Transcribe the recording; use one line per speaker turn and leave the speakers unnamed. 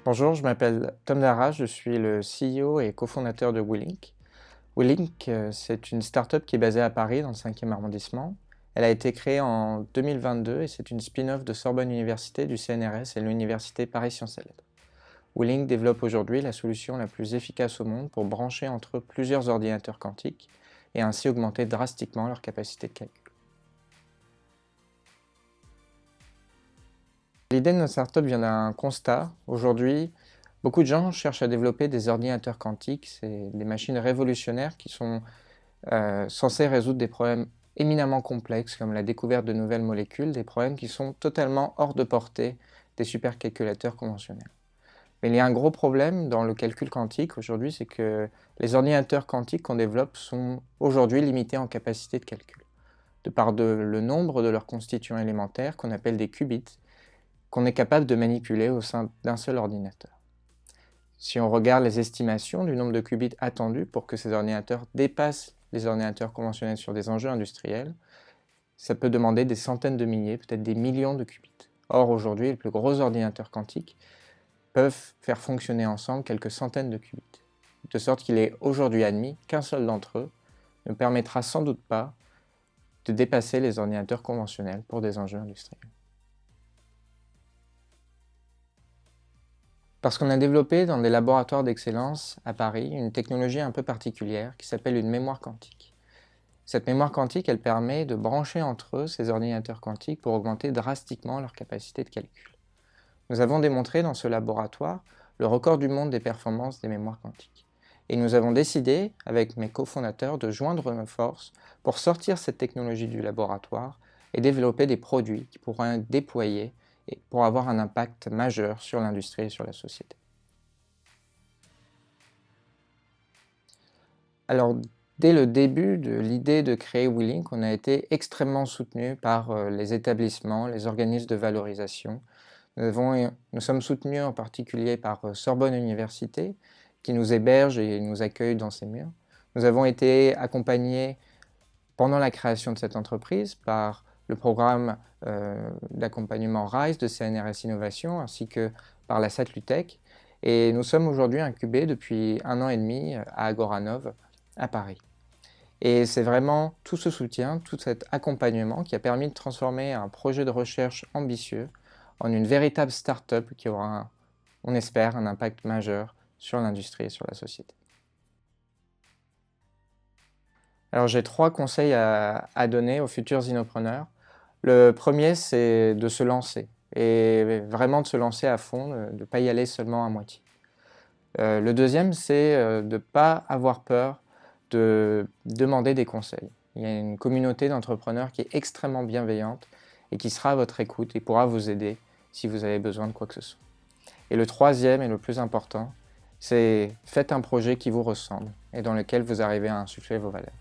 Bonjour, je m'appelle Tom Dara, je suis le CEO et cofondateur de WeLink. WeLink, c'est une start-up qui est basée à Paris, dans le 5e arrondissement. Elle a été créée en 2022 et c'est une spin-off de Sorbonne Université, du CNRS et de l'Université Paris Sciences et Lettres. WeLink développe aujourd'hui la solution la plus efficace au monde pour brancher entre eux plusieurs ordinateurs quantiques et ainsi augmenter drastiquement leur capacité de calcul. L'idée de notre startup vient d'un constat. Aujourd'hui, beaucoup de gens cherchent à développer des ordinateurs quantiques. C'est des machines révolutionnaires qui sont censées résoudre des problèmes éminemment complexes comme la découverte de nouvelles molécules, des problèmes qui sont totalement hors de portée des supercalculateurs conventionnels. Mais il y a un gros problème dans le calcul quantique aujourd'hui, c'est que les ordinateurs quantiques qu'on développe sont aujourd'hui limités en capacité de calcul, de par le nombre de leurs constituants élémentaires qu'on appelle des qubits, qu'on est capable de manipuler au sein d'un seul ordinateur. Si on regarde les estimations du nombre de qubits attendus pour que ces ordinateurs dépassent les ordinateurs conventionnels sur des enjeux industriels, ça peut demander des centaines de milliers, peut-être des millions de qubits. Or, aujourd'hui, les plus gros ordinateurs quantiques peuvent faire fonctionner ensemble quelques centaines de qubits, de sorte qu'il est aujourd'hui admis qu'un seul d'entre eux ne permettra sans doute pas de dépasser les ordinateurs conventionnels pour des enjeux industriels. Parce qu'on a développé dans des laboratoires d'excellence à Paris une technologie un peu particulière qui s'appelle une mémoire quantique. Cette mémoire quantique, elle permet de brancher entre eux ces ordinateurs quantiques pour augmenter drastiquement leur capacité de calcul. Nous avons démontré dans ce laboratoire le record du monde des performances des mémoires quantiques. Et nous avons décidé, avec mes cofondateurs, de joindre nos forces pour sortir cette technologie du laboratoire et développer des produits qui pourront être déployés et pour avoir un impact majeur sur l'industrie et sur la société. Alors, dès le début de l'idée de créer WeLink, on a été extrêmement soutenu par les établissements, les organismes de valorisation. Nous sommes soutenus en particulier par Sorbonne Université, qui nous héberge et nous accueille dans ses murs. Nous avons été accompagnés pendant la création de cette entreprise par le programme d'accompagnement RISE de CNRS Innovation ainsi que par la Satlutech. Et nous sommes aujourd'hui incubés depuis 1 an et demi à Agoranov à Paris. Et c'est vraiment tout ce soutien, tout cet accompagnement qui a permis de transformer un projet de recherche ambitieux en une véritable start-up qui aura, on espère, un impact majeur sur l'industrie et sur la société. Alors j'ai 3 conseils à donner aux futurs innopreneurs. Le premier, c'est de se lancer, et vraiment de se lancer à fond, de ne pas y aller seulement à moitié. Le deuxième, c'est de ne pas avoir peur de demander des conseils. Il y a une communauté d'entrepreneurs qui est extrêmement bienveillante et qui sera à votre écoute et pourra vous aider si vous avez besoin de quoi que ce soit. Et le troisième et le plus important, c'est faites un projet qui vous ressemble et dans lequel vous arrivez à insuffler vos valeurs.